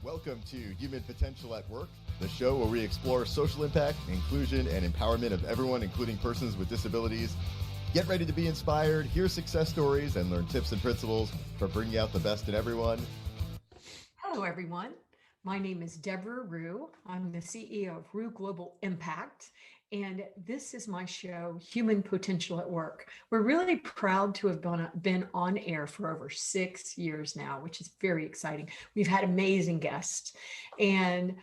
Welcome to Human Potential at Work, the show where we explore social impact, inclusion, and empowerment of everyone, including persons with disabilities. Get ready to be inspired, hear success stories, and learn tips and principles for bringing out the best in everyone. Hello, everyone. My name is Debra Ruh. I'm the CEO of Ruh Global Impact, and this is my show, Human Potential at Work. We're really proud to have been on air for over 6 years now, which is very exciting. We've had amazing guests, and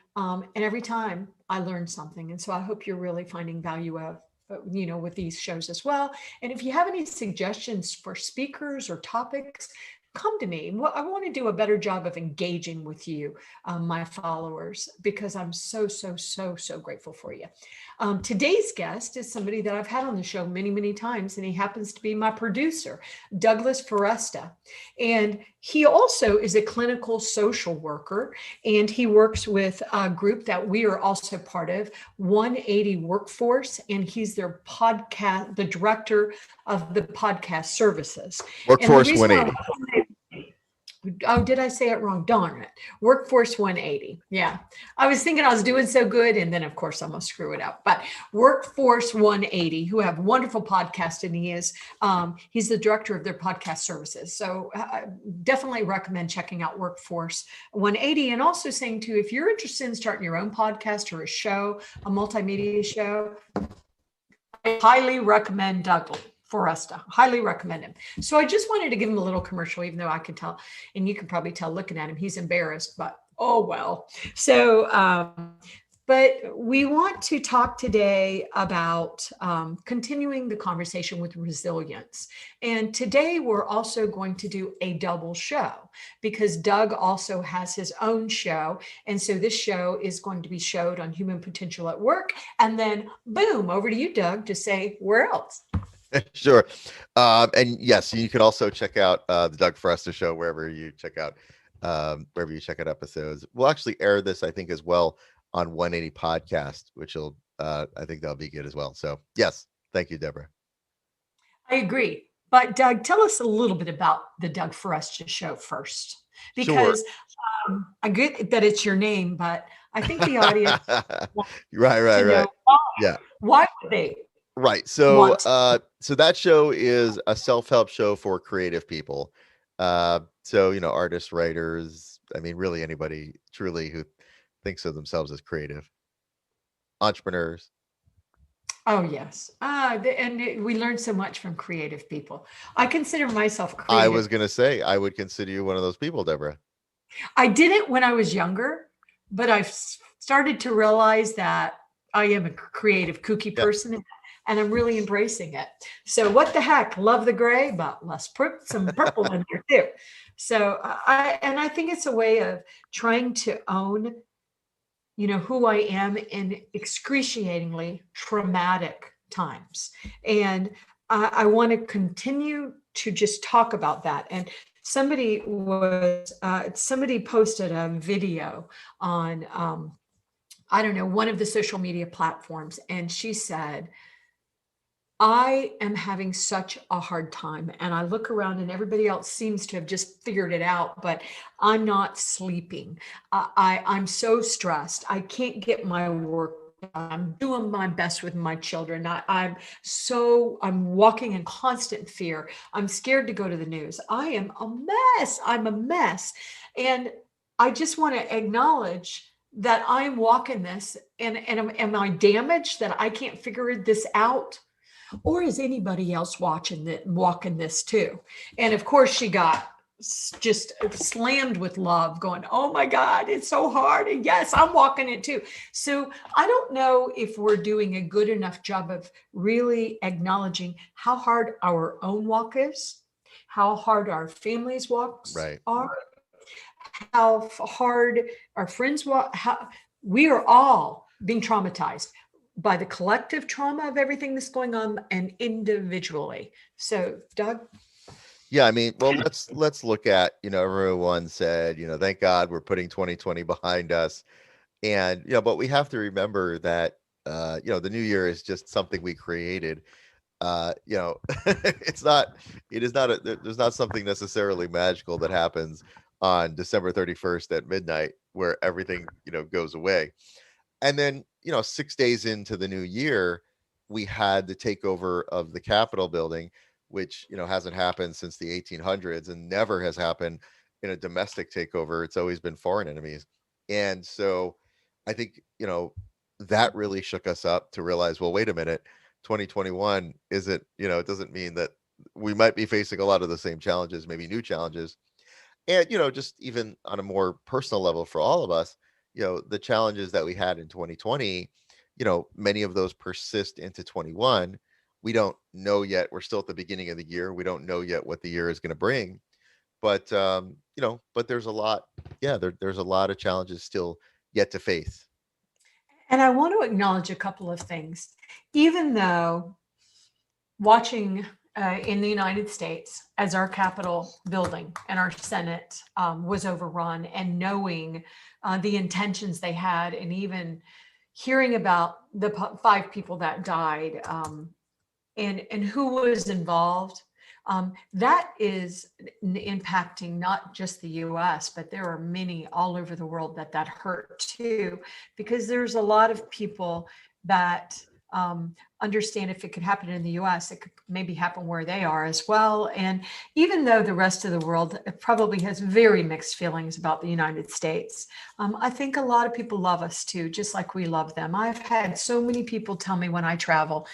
every time I learn something, and so I hope you're really finding value of with these shows as well. And if you have any suggestions for speakers or topics, come to me. Well, I want to do a better job of engaging with you, my followers, because I'm so grateful for you. Today's guest is somebody that I've had on the show many times, and he happens to be my producer, Douglas Foresta. And he also is a clinical social worker, and he works with a group that we are also part of, 180 Workforce, and he's their podcast, the director of the podcast services. Workforce 180. Oh, did I say it wrong? Darn it. Workforce 180. Yeah. I was thinking I was doing so good. And then, of course, I'm going to screw it up. But Workforce 180, who have wonderful podcast, and he's the director of their podcast services. So definitely recommend checking out Workforce 180. And also saying, too, if you're interested in starting your own podcast or a show, a multimedia show, I highly recommend Douglas Foresta. Highly recommend him. So I just wanted to give him a little commercial, even though I can tell, and you can probably tell looking at him, he's embarrassed, but oh well. So, but we want to talk today about continuing the conversation with resilience. And today we're also going to do a double show because Doug also has his own show. And so this show is going to be showed on Human Potential at Work. And then boom, over to you, Doug, to say where else. Sure. And yes, you can also check out the Doug Foresta show wherever you check out episodes. We'll actually air this, I think, as well on 180 podcast, which will I think that'll be good as well. So yes, thank you, Deborah. I agree. But Doug, tell us a little bit about the Doug Foresta show first, because I get that it's your name, but I think the audience right. Yeah. Why would they? Right. So so that show is a self-help show for creative people. So, artists, writers, I mean, really anybody truly who thinks of themselves as creative, entrepreneurs. Oh, yes. And we learn so much from creative people. I consider myself creative. I was going to say, I would consider you one of those people, Deborah. I didn't when I was younger, but I've started to realize that I am a creative, kooky person. And I'm really embracing it. So what the heck? Love the gray, but let's put some purple in there too. So I think it's a way of trying to own, who I am in excruciatingly traumatic times. And I want to continue to just talk about that. And somebody posted a video on, I don't know, one of the social media platforms. And she said, I am having such a hard time, and I look around and everybody else seems to have just figured it out, but I'm not sleeping. I'm so stressed. I can't get my work done. I'm doing my best with my children. I'm walking in constant fear. I'm scared to go to the news. I am a mess. I'm a mess. And I just want to acknowledge that I'm walking this, and am I damaged that I can't figure this out? Or is anybody else walking this too? And of course, she got just slammed with love, going, oh my God, it's so hard. And yes, I'm walking it too. So I don't know if we're doing a good enough job of really acknowledging how hard our own walk is, how hard our families' walks are, how hard our friends walk. We are all being traumatized by the collective trauma of everything that's going on and individually. So, Doug? Yeah, I mean, well, let's look at, everyone said, thank God we're putting 2020 behind us. And, but we have to remember that, the new year is just something we created. It is not, there's not something necessarily magical that happens on December 31st at midnight, where everything, goes away. And then, 6 days into the new year, we had the takeover of the Capitol building, which, hasn't happened since the 1800s and never has happened in a domestic takeover. It's always been foreign enemies. And so I think, that really shook us up to realize, well, wait a minute, 2021 isn't, it doesn't mean that we might be facing a lot of the same challenges, maybe new challenges. And, just even on a more personal level for all of us, the challenges that we had in 2020, many of those persist into 21. We don't know yet. We're still at the beginning of the year. We don't know yet what the year is going to bring. But, but there's a lot, there's a lot of challenges still yet to face. And I want to acknowledge a couple of things. Even though watching in the United States as our Capitol building and our Senate was overrun, and knowing the intentions they had, and even hearing about the 5 people that died, and who was involved, that is impacting not just the US, but there are many all over the world that hurt too, because there's a lot of people that understand if it could happen in the US, it could maybe happen where they are as well. And even though the rest of the world probably has very mixed feelings about the United States, I think a lot of people love us too, just like we love them. I've had so many people tell me when I travel,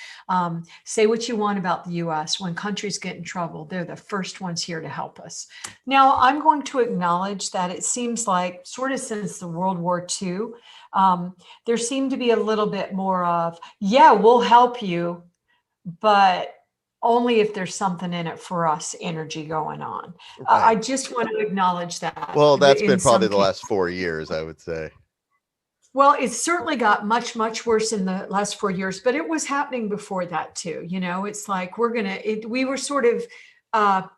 say what you want about the US, when countries get in trouble, they're the first ones here to help us. Now, I'm going to acknowledge that it seems like sort of since the World War II, there seemed to be a little bit more of, yeah, we'll help you, but only if there's something in it for us energy going on. I Right. just want to acknowledge that Well, that's in been probably some the cases. last 4 years, I would say. Well, it certainly got much, much worse in the last 4 years, but it was happening before that too. It's like we were sort of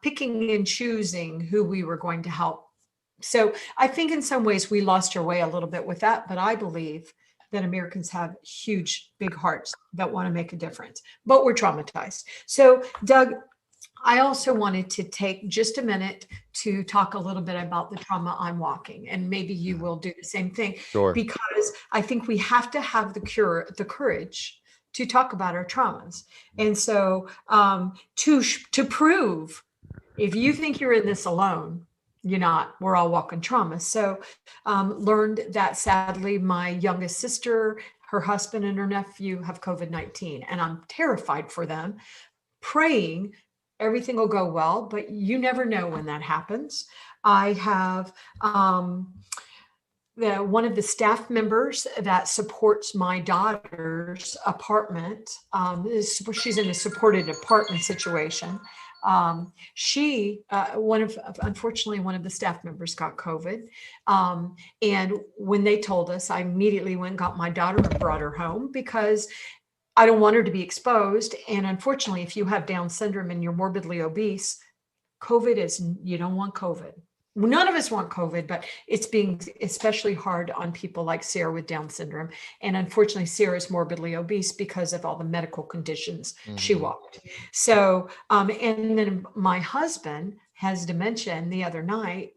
picking and choosing who we were going to help. So I think in some ways we lost our way a little bit with that, but I believe that Americans have huge, big hearts that want to make a difference, but we're traumatized. So, Doug, I also wanted to take just a minute to talk a little bit about the trauma I'm walking, and maybe you will do the same thing, Sure. because I think we have to have the courage to talk about our traumas. And so, to prove, if you think you're in this alone, you're not. We're all walking trauma. So, learned that sadly, my youngest sister, her husband, and her nephew have COVID-19, and I'm terrified for them, praying everything will go well, but you never know when that happens. I have one of the staff members that supports my daughter's apartment. She's in a supported apartment situation. Unfortunately, one of the staff members got COVID. And when they told us, I immediately went and got my daughter and brought her home, because I don't want her to be exposed. And unfortunately, if you have Down syndrome and you're morbidly obese, you don't want COVID. None of us want COVID, but it's being especially hard on people like Sarah with Down syndrome. And unfortunately, Sarah is morbidly obese because of all the medical conditions she walked. So, and then my husband has dementia. And the other night,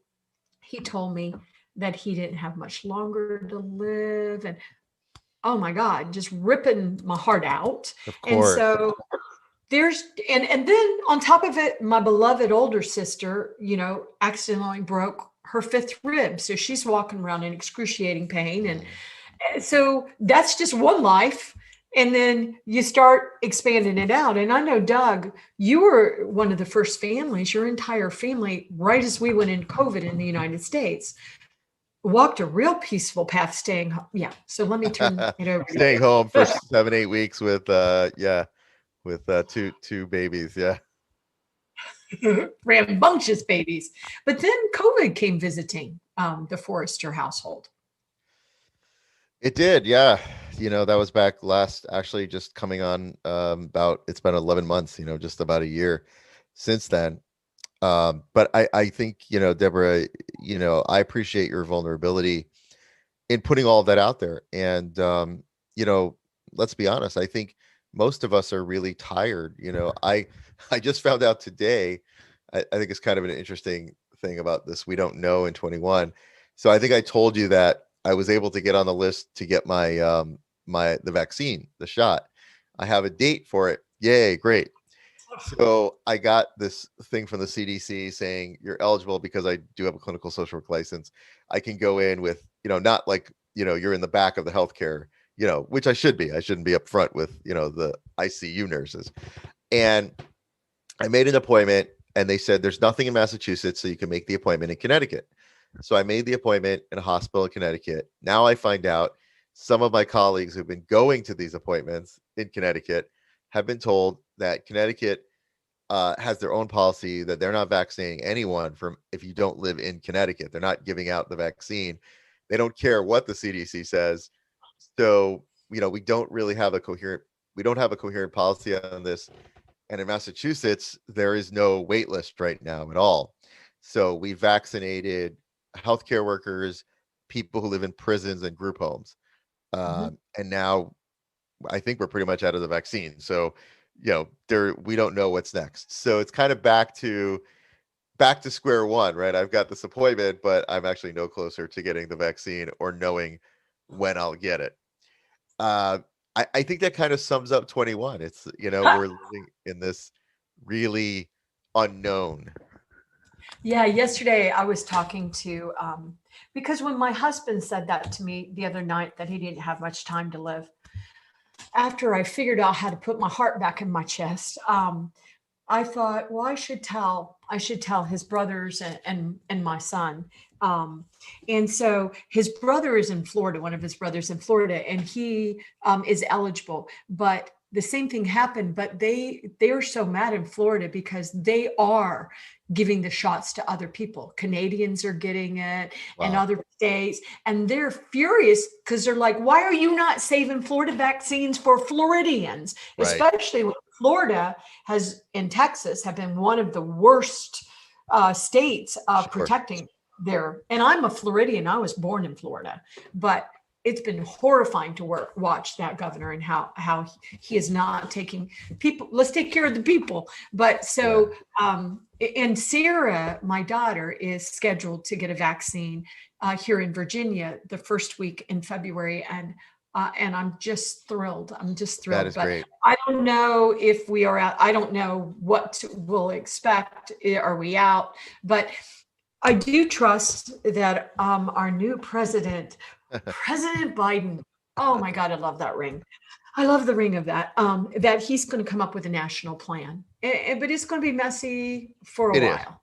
he told me that he didn't have much longer to live. And oh my God, just ripping my heart out. Of And course. so and then on top of it, my beloved older sister, accidentally broke her 5th rib. So she's walking around in excruciating pain. And so that's just one life. And then you start expanding it out. And I know, Doug, you were one of the first families, your entire family, right as we went into COVID in the United States, walked a real peaceful path staying home. Yeah. So let me turn it over to Staying home for you. 7-8 weeks with two babies. Yeah. Rambunctious babies. But then COVID came visiting the Forester household. It did, yeah. That was back last, actually, just coming on, it's been 11 months, just about a year since then. But I think, Deborah, I appreciate your vulnerability in putting all of that out there. And, let's be honest, I think most of us are really tired. I just found out today, I think it's kind of an interesting thing about this we don't know in 21. So I think I told you that I was able to get on the list to get the vaccine, the shot. I have a date for it. Yay, great. So I got this thing from the CDC saying you're eligible because I do have a clinical social work license. I can go in with, not like, you're in the back of the healthcare, which I should be. I shouldn't be up front with, the ICU nurses. And I made an appointment and they said there's nothing in Massachusetts, so you can make the appointment in Connecticut. So I made the appointment in a hospital in Connecticut. Now I find out some of my colleagues who've been going to these appointments in Connecticut have been told that Connecticut has their own policy that they're not vaccinating anyone from if you don't live in Connecticut. They're not giving out the vaccine. They don't care what the CDC says. So, we don't have a coherent policy on this. And in Massachusetts, there is no wait list right now at all. So we vaccinated healthcare workers, people who live in prisons and group homes. And now I think we're pretty much out of the vaccine. So, we don't know what's next. So it's kind of back to square one, right? I've got this appointment, but I'm actually no closer to getting the vaccine or knowing when I'll get it. I think that kind of sums up 21. It's, we're living in this really unknown. Yeah, yesterday I was talking to, because when my husband said that to me the other night, that he didn't have much time to live, after I figured out how to put my heart back in my chest, I thought, well, I should tell his brothers and my son. And so his brother is in Florida, one of his brothers in Florida, and he is eligible. But the same thing happened, but they are so mad in Florida because they are giving the shots to other people. Canadians are getting it. Wow. And other states, and they're furious because they're like, why are you not saving Florida vaccines for Floridians? Right. Especially when Florida and Texas have been one of the worst states protecting there. And I'm a Floridian. I was born in Florida, but it's been horrifying to watch that governor and how he is not taking people. Let's take care of the people. But so, and Sarah, my daughter, is scheduled to get a vaccine here in Virginia the first week in February. And I'm just thrilled. That is great. I don't know if we are out. I don't know what we'll expect. Are we out? But I do trust that our new president, President Biden, oh my God, I love that ring. I love the ring of that, that he's going to come up with a national plan. But it's going to be messy for a while.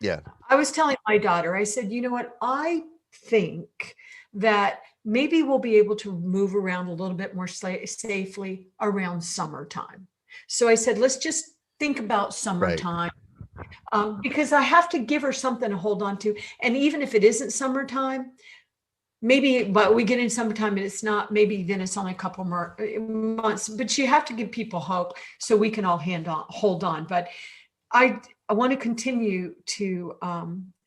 Yeah. I was telling my daughter, I said, you know what? I think that maybe we'll be able to move around a little bit more safely around summertime. So I said, let's just think about summertime. Right. Because I have to give her something to hold on to. And even if it isn't summertime, but we get in summertime and it's not, maybe then it's only a couple more months, but you have to give people hope so we can all hold on. But I want to continue to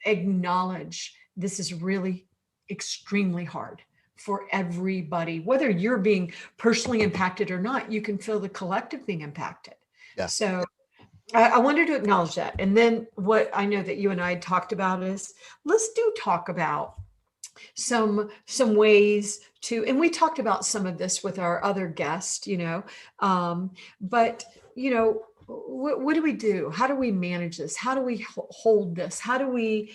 acknowledge this is really extremely hard for everybody, whether you're being personally impacted or not. You can feel the collective being impacted. Yeah. So I wanted to acknowledge that. And then what I know that you and I had talked about is let's talk about some ways to, and we talked about some of this with our other guest, but what do we do? How do we manage this? How do we hold this? How do we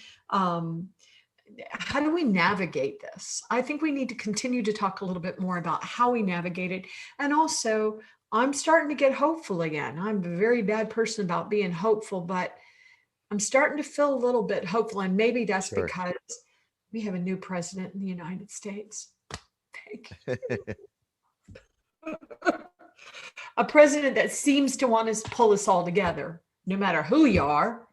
navigate this? I think we need to continue to talk a little bit more about how we navigate it. And also, I'm starting to get hopeful again. I'm a very bad person about being hopeful, but I'm starting to feel a little bit hopeful. And maybe that's because we have a new president in the United States. Thank you. A president that seems to want to pull us all together, no matter who you are,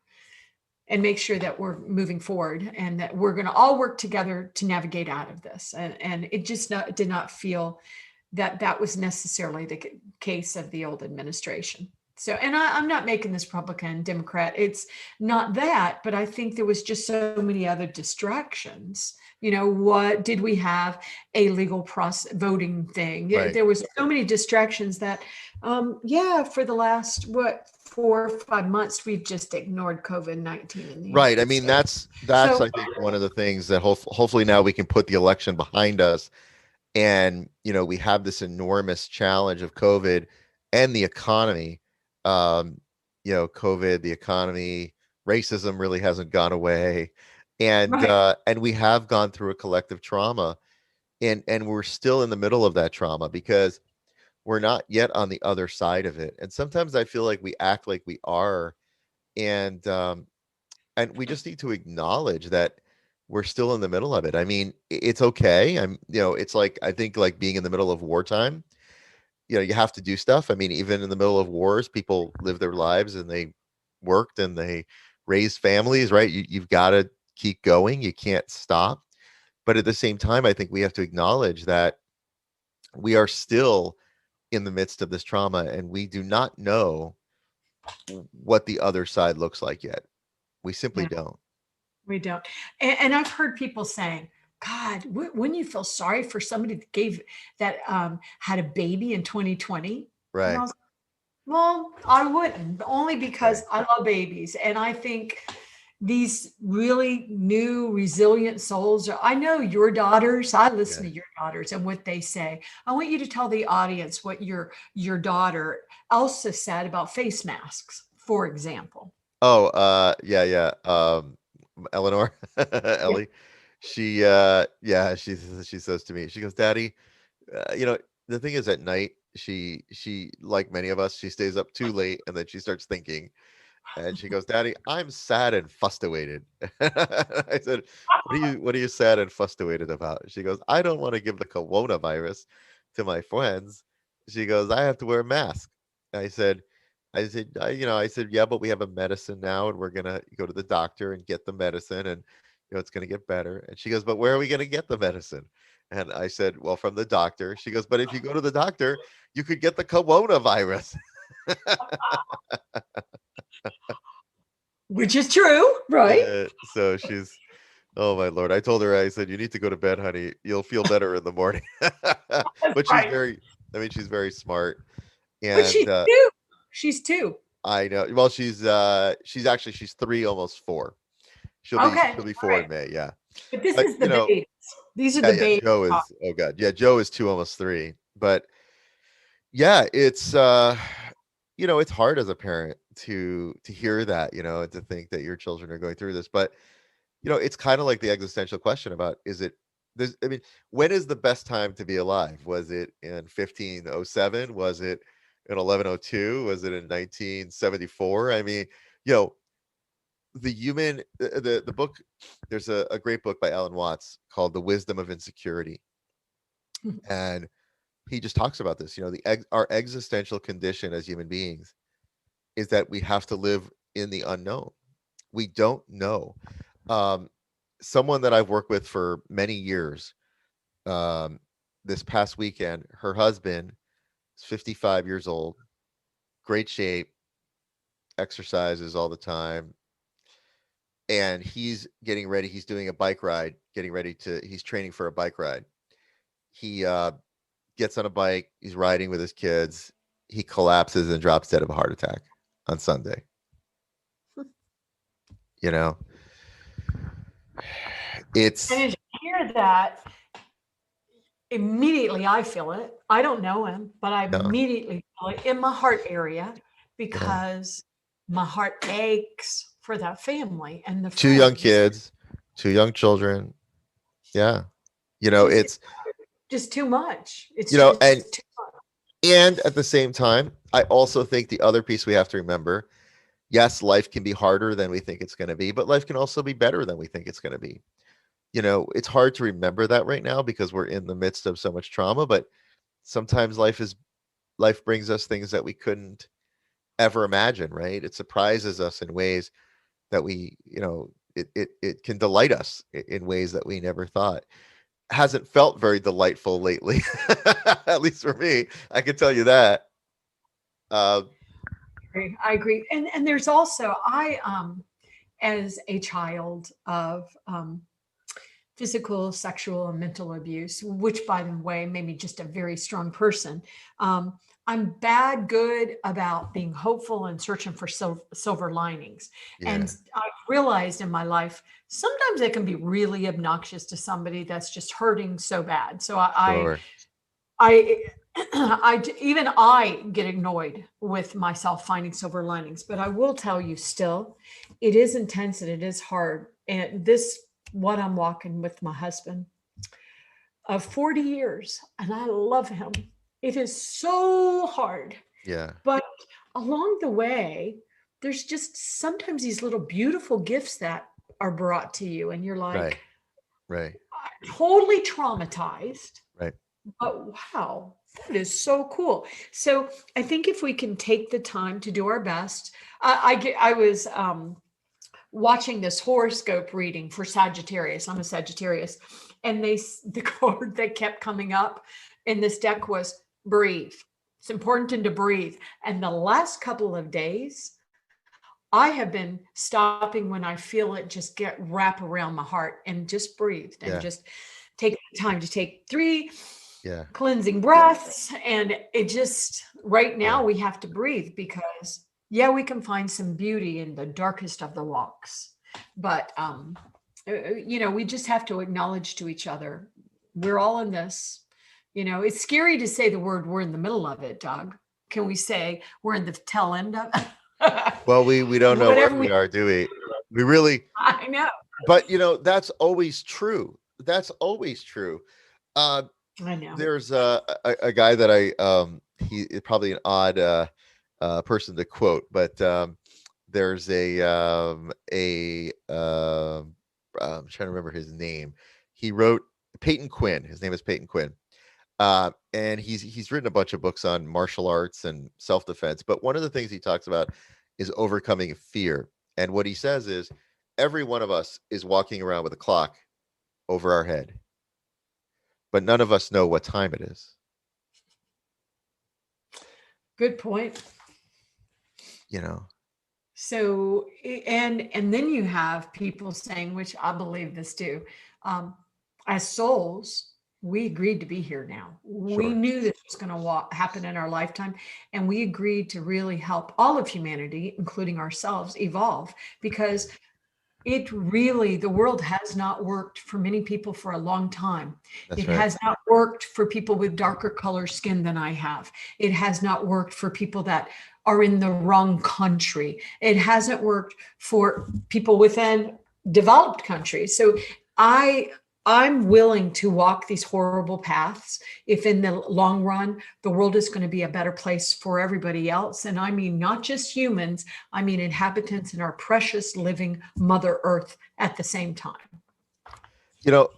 and make sure that we're moving forward and that we're going to all work together to navigate out of this. And it just did not feel that was necessarily the case of the old administration. So, and I'm not making this Republican, Democrat. It's not that, but I think there was just so many other distractions. What did we have? A legal process voting thing. Right. There was so many distractions that, yeah, for the last, 4 or 5 months, we've just ignored COVID-19 in the Right. I United mean, States. that's So, I think one of the things that hopefully now we can put the election behind us, and we have this enormous challenge of COVID and the economy. Um, COVID, the economy, racism really hasn't gone away, right, and we have gone through a collective trauma, and we're still in the middle of that trauma because we're not yet on the other side of it. And sometimes I feel like we act like we are, and we just need to acknowledge that we're still in the middle of it. I mean, it's okay. It's like, I think, like being in the middle of wartime, you have to do stuff. I mean, even in the middle of wars, people live their lives and they worked and they raised families, right? You've got to keep going. You can't stop. But at the same time, I think we have to acknowledge that we are still in the midst of this trauma and we do not know what the other side looks like yet. We simply yeah, don't. we don't. And I've heard people saying, God, wouldn't you feel sorry for somebody that had a baby in 2020? And I Right. was, well, I wouldn't, only because Right. I love babies. And I think these really new, resilient souls I know your daughters. I listen Yeah. to your daughters and what they say. I want you to tell the audience what your daughter Elsa said about face masks, for example. Oh, yeah, yeah. Eleanor, Yeah. Ellie, yeah, she says to me, she goes, "Daddy, the thing is at night, she like many of us, she stays up too late and then she starts thinking, and she goes, Daddy, I'm sad and fustawated." I said, what are you sad and fustawated about? She goes, I don't want to give the coronavirus to my friends. She goes, I have to wear a mask. I said, I said, yeah, but we have a medicine now and we're gonna go to the doctor and get the medicine, and it's gonna get better. And she goes, but where are we gonna get the medicine? And I said, well, from the doctor. She goes, but if you go to the doctor, you could get the coronavirus. Which is true, right? So she's, oh my lord. I told her, I said, you need to go to bed, honey. You'll feel better in the morning. That's But right. she's very smart. But And she's two. She's two. I know, well, she's 3, almost 4. She'll be Okay. she'll be All 4 right. in May, yeah. But this But is the babies. These are yeah, the yeah, babies. Joe is, oh god. Yeah, Joe is 2, almost 3. But yeah, it's hard as a parent to hear that, and to think that your children are going through this. But it's kind of like the existential question about, is it this, I mean, when is the best time to be alive? Was it in 1507? Was it in 1102? Was it in 1974? I mean, you know, the book, there's a great book by Alan Watts called The Wisdom of Insecurity. And he just talks about this, our existential condition as human beings is that we have to live in the unknown. We don't know. Um, Someone that I've worked with for many years, um, this past weekend, her husband is 55 years old, great shape, exercises all the time, and he's getting ready. He's doing a bike ride, he's training for a bike ride. He gets on a bike, he's riding with his kids. He collapses and drops dead of a heart attack on Sunday. You know, And it's, as you hear that, immediately I feel it. I don't know him, but I no, immediately feel it in my heart area yeah, because my heart aches for that family and the 2 young friends. kids, 2 young children. Yeah. Just It's, just too much. It's you know, and just too much. and at the same time, I also think the other piece we have to remember, yes, life can be harder than we think it's going to be, but life can also be better than we think it's going to be. It's hard to remember that right now because we're in the midst of so much trauma, but sometimes life brings us things that we couldn't ever imagine, right? It surprises us in ways that it can delight us in ways that we never thought. Hasn't felt very delightful lately, at least for me. I can tell you that. Uh, agree. I agree. And there's also, as a child of physical, sexual, and mental abuse, which by the way, made me just a very strong person. I'm good about being hopeful and searching for silver linings. Yeah. And I realized in my life, sometimes it can be really obnoxious to somebody that's just hurting so bad. So Sure. I, even I get annoyed with myself finding silver linings, but I will tell you still, it is intense and it is hard. And this, what I'm walking with my husband of 40 years, and I love him. It is so hard, Yeah. but along the way, there's just sometimes these little beautiful gifts that are brought to you, and you're Right. like, Right. totally traumatized. Right. But wow, that is so cool. So I think if we can take the time to do our best, I was watching this horoscope reading for Sagittarius. I'm a Sagittarius, and the card that kept coming up in this deck was breathe. It's important to breathe. And the last couple of days, I have been stopping when I feel it just get wrap around my heart and just breathe and Yeah. just take the time to take 3 Yeah. cleansing breaths. And it just, right Yeah. now we have to breathe because yeah, we can find some beauty in the darkest of the walks, but we just have to acknowledge to each other, we're all in this. It's scary to say the word, we're in the middle of it, Doug. Can we say we're in the tail end of it? Well, we don't know where Whatever we we, are, do we? We really, I know, but that's always true. That's always true. Uh, I know. there's a guy that he is probably an odd person to quote, but there's I'm trying to remember his name. He wrote Peyton Quinn. His name is Peyton Quinn. And he's written a bunch of books on martial arts and self-defense, but one of the things he talks about is overcoming fear. And what he says is every one of us is walking around with a clock over our head, but none of us know what time it is. Good point. You know, So, and then you have people saying, which I believe this too, um, as souls, we agreed to be here now. We sure. knew this was going to happen in our lifetime, and we agreed to really help all of humanity, including ourselves, evolve because the world has not worked for many people for a long time. That's It right. has not worked for people with darker color skin than I have. It has not worked for people that are in the wrong country. It hasn't worked for people within developed countries. So I I'm willing to walk these horrible paths if in the long run the world is going to be a better place for everybody else. And I mean not just humans, I mean inhabitants in our precious living Mother Earth at the same time.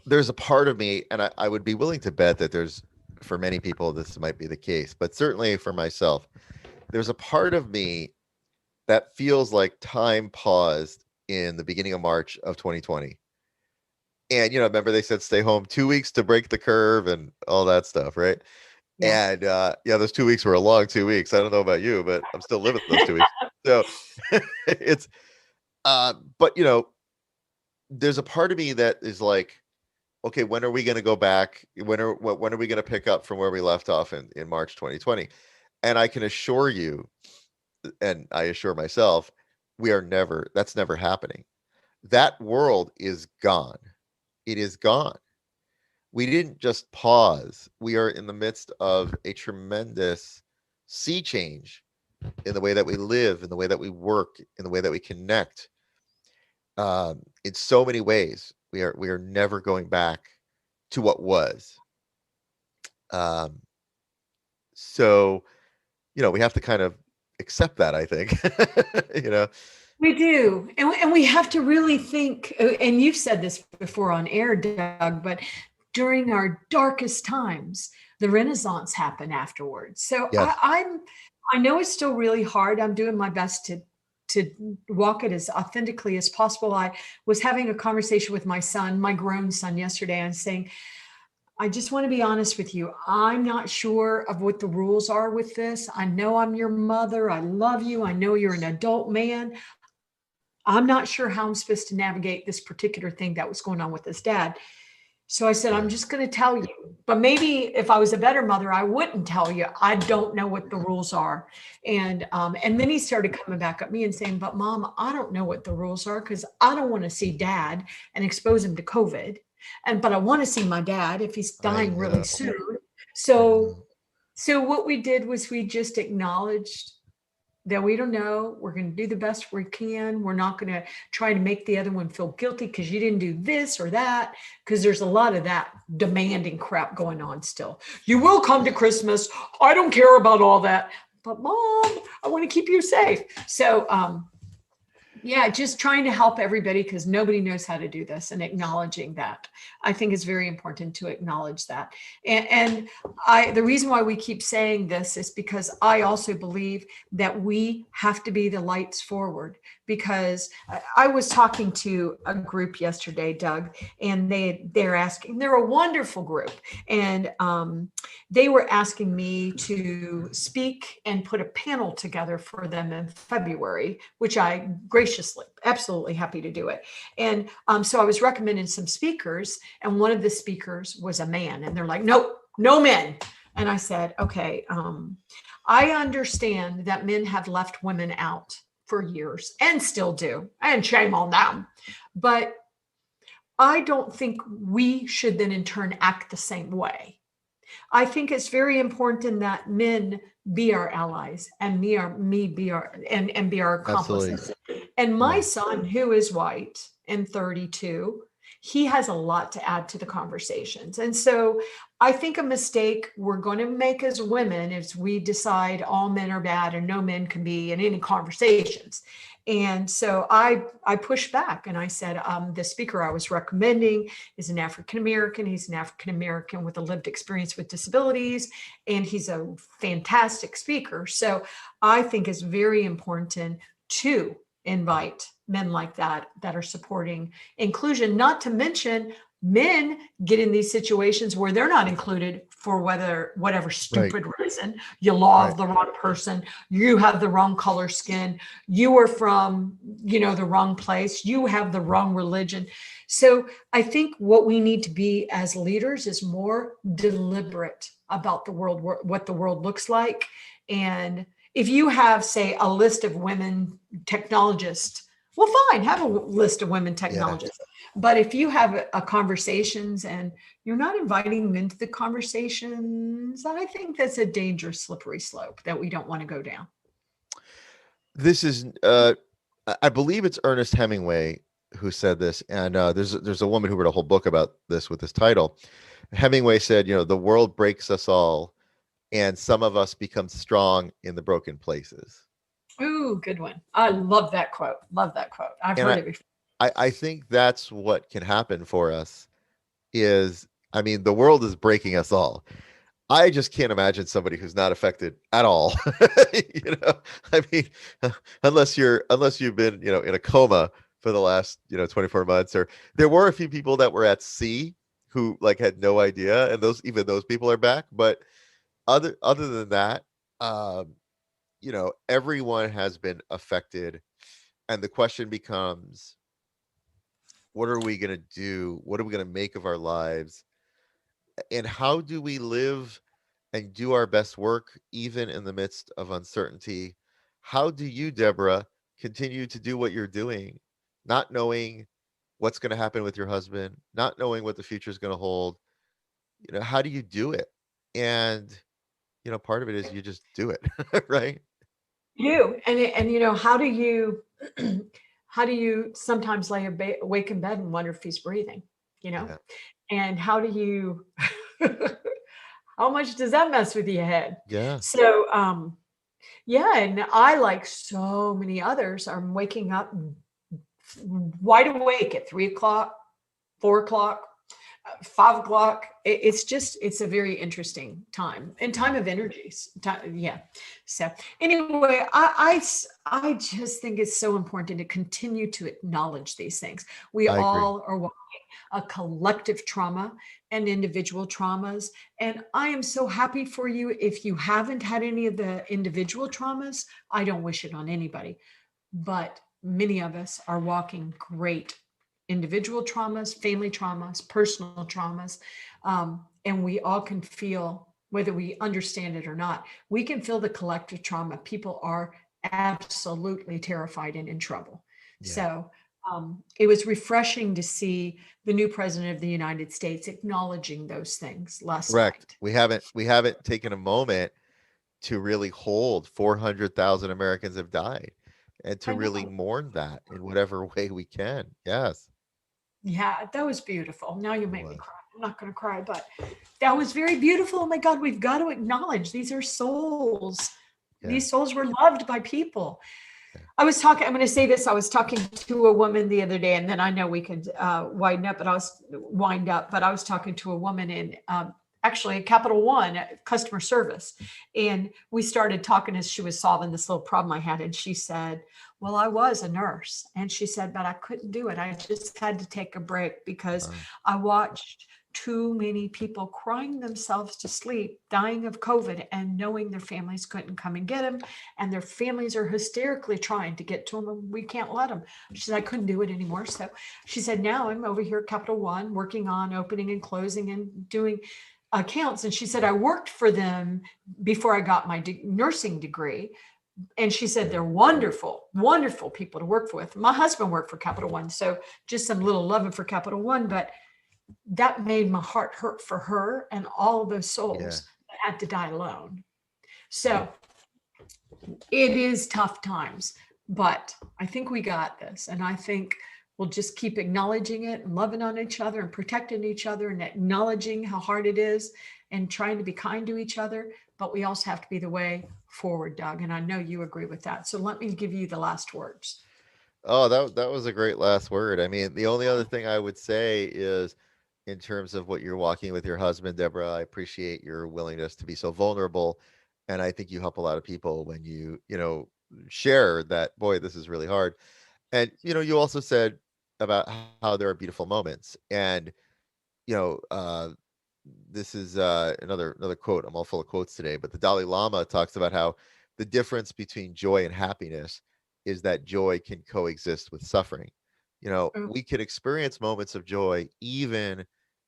There's a part of me, and I would be willing to bet that for many people, this might be the case, but certainly for myself, there's a part of me that feels like time paused in the beginning of March of 2020. And, remember they said stay home 2 weeks to break the curve and all that stuff, right? Yeah. And yeah, those 2 weeks were a long 2 weeks. I don't know about you, but I'm still living those 2 weeks. So it's, but there's a part of me that is like, okay, when are we going to go back? When are we going to pick up from where we left off in March 2020? And I can assure you, and I assure myself, that's never happening. That world is gone. It is gone. We didn't just pause. We are in the midst of a tremendous sea change in the way that we live, in the way that we work, in the way that we connect. In so many ways, we are never going back to what was. Um, so we have to kind of accept that. I think, you know, We do. And we have to really think, and you've said this before on air, Doug, but during our darkest times, the Renaissance happened afterwards. So yes, I know it's still really hard. I'm doing my best to walk it as authentically as possible. I was having a conversation with my son, my grown son, yesterday, and saying, I just want to be honest with you. I'm not sure of what the rules are with this. I know I'm your mother. I love you. I know you're an adult man. I'm not sure how I'm supposed to navigate this particular thing that was going on with his dad. So I said, I'm Right. just going to tell you. But maybe if I was a better mother, I wouldn't tell you. I don't know what the rules are. And then he started coming back at me and saying, but mom, I don't know what the rules are because I don't want to see dad and expose him to COVID. But I want to see my dad if he's I dying really know. soon. I So know. so what we did was we just acknowledged that we don't know. We're going to do the best we can. We're not going to try to make the other one feel guilty because you didn't do this or that, because there's a lot of that demanding crap going on still. You will come to Christmas. I don't care about all that. But mom, I want to keep you safe. So yeah, just trying to help everybody because nobody knows how to do this, and acknowledging that I think is very important to acknowledge that. And the reason why we keep saying this is because I also believe that we have to be the lights forward. Because I was talking to a group yesterday, Doug, and they're asking, they're a wonderful group, and they were asking me to speak and put a panel together for them in February, which I graciously, absolutely happy to do it. And so I was recommending some speakers, and one of the speakers was a man, and they're like, nope, no men. And I said, okay, I understand that men have left women out for years and still do, and shame on them. But I don't think we should then in turn act the same way. I think it's very important that men be our allies and me be our and be our Absolutely. accomplices. And my Yeah. son, who is white and 32, he has a lot to add to the conversations. And so I think a mistake we're going to make as women is we decide all men are bad and no men can be in any conversations. And so I pushed back and I said, the speaker I was recommending is an African American. He's an African American with a lived experience with disabilities, and he's a fantastic speaker. So I think it's very important to invite men like that are supporting inclusion, not to mention men get in these situations where they're not included for whatever Right. stupid reason. You love Right. the wrong person, you have the wrong color skin, you are from the wrong place, you have the wrong religion. So I think what we need to be as leaders is more deliberate about the world, what the world looks like. And if you have, say, a list of women technologists, well, fine, have a list of women Yeah. technologists. But if you have a conversations and you're not inviting them into the conversations, I think that's a dangerous slippery slope that we don't want to go down. This is I believe it's Ernest Hemingway who said this, and there's a woman who wrote a whole book about this with this title. Hemingway said, the world breaks us all, and some of us become strong in the broken places. Ooh, good one. I love that quote. Love that quote. I've And heard it before. I think that's what can happen for us is, I mean, the world is breaking us all. I just can't imagine somebody who's not affected at all. you know, I mean, unless you've been, in a coma for the last, 24 months, or there were a few people that were at sea who like had no idea, and even those people are back. But other than that, um, everyone has been affected, and the question becomes, what are we going to do? What are we going to make of our lives? And how do we live and do our best work even in the midst of uncertainty? How do you, Deborah, continue to do what you're doing, not knowing what's going to happen with your husband, not knowing what the future is going to hold? How do you do it? And part of it is you just do it, right? You and how do you how do you sometimes lay awake in bed and wonder if he's breathing? You know, Yeah. and how do you how much does that mess with your head? Yeah. So yeah, and I, like so many others, are waking up wide awake at 3 o'clock, 4 o'clock, 5 o'clock. It's a very interesting time and time of energies. Yeah. So anyway, I just think it's so important to continue to acknowledge these things. We I agree. all are walking. a collective trauma and individual traumas. And I am so happy for you. If you haven't had any of the individual traumas, I don't wish it on anybody, but many of us are walking great individual traumas, family traumas, personal traumas. And we all can feel, whether we understand it or not, we can feel the collective trauma. People are absolutely terrified and in trouble. Yeah. So it was refreshing to see the new president of the United States acknowledging those things last Correct. night. We haven't taken a moment to really hold 400,000 Americans have died and to I really know. mourn that in whatever way we can. Yes, Yeah, that was beautiful. Now you it make me was. cry. I'm not going to cry, but that was very beautiful. Oh my God, we've got to acknowledge these are souls. Yeah. These souls were loved by people. Yeah. I'm going to say this. I was talking to a woman the other day, and then I know we could wind up, but I was talking to a woman in actually Capital One customer service. And we started talking as she was solving this little problem I had. And she said, well, I was a nurse. And she said, but I couldn't do it. I just had to take a break because Wow. I watched too many people crying themselves to sleep, dying of COVID, and knowing their families couldn't come and get them. And their families are hysterically trying to get to them, and we can't let them. She said, I couldn't do it anymore. So she said, now I'm over here at Capital One working on opening and closing and doing accounts. And she said, I worked for them before I got my nursing degree. And she said, they're wonderful, wonderful people to work with. My husband worked for Capital One. So just some little loving for Capital One. But that made my heart hurt for her and all of those Yeah. souls that had to die alone. So it is tough times, but I think we got this. And I think we'll just keep acknowledging it and loving on each other and protecting each other and acknowledging how hard it is and trying to be kind to each other. But we also have to be the way forward, Doug. And I know you agree with that. So let me give you the last words. Oh, that was a great last word. I mean, the only other thing I would say is in terms of what you're walking with your husband, Deborah, I appreciate your willingness to be so vulnerable. And I think you help a lot of people when share that, boy, this is really hard. And, you also said about how there are beautiful moments. And, you know, uh, this is another quote. I'm all full of quotes today, but the Dalai Lama talks about how the difference between joy and happiness is that joy can coexist with suffering. Oh, We can experience moments of joy even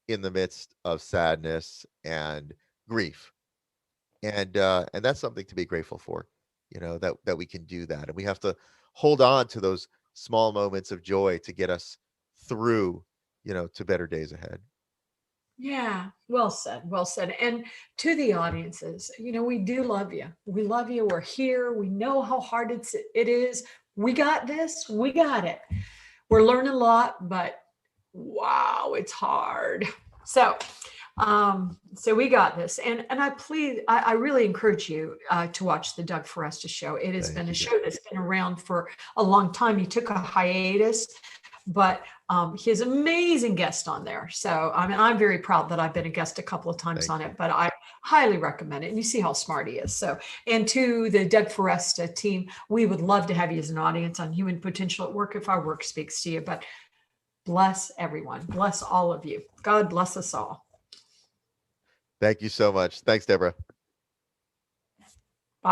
in the midst of sadness and grief, and that's something to be grateful for. That we can do that, and we have to hold on to those small moments of joy to get us through, to better days ahead. yeah, well said, well said. And to the audiences, we do love you. We love you. We're here. We know how hard it is. We got this. We got it. We're learning a lot, but wow, it's hard. So we got this. And I really encourage you to watch the Doug Foresta show. It has been Thank a you. show that's been around for a long time. He took a hiatus, but he has amazing guest on there. So I mean, I'm very proud that I've been a guest a couple of times Thank on you. it, but I highly recommend it. And you see how smart he is. So, and to the Doug Foresta team, we would love to have you as an audience on Human Potential at Work if our work speaks to you. But bless everyone. Bless all of you. God bless us all. Thank you so much. Thanks, Deborah.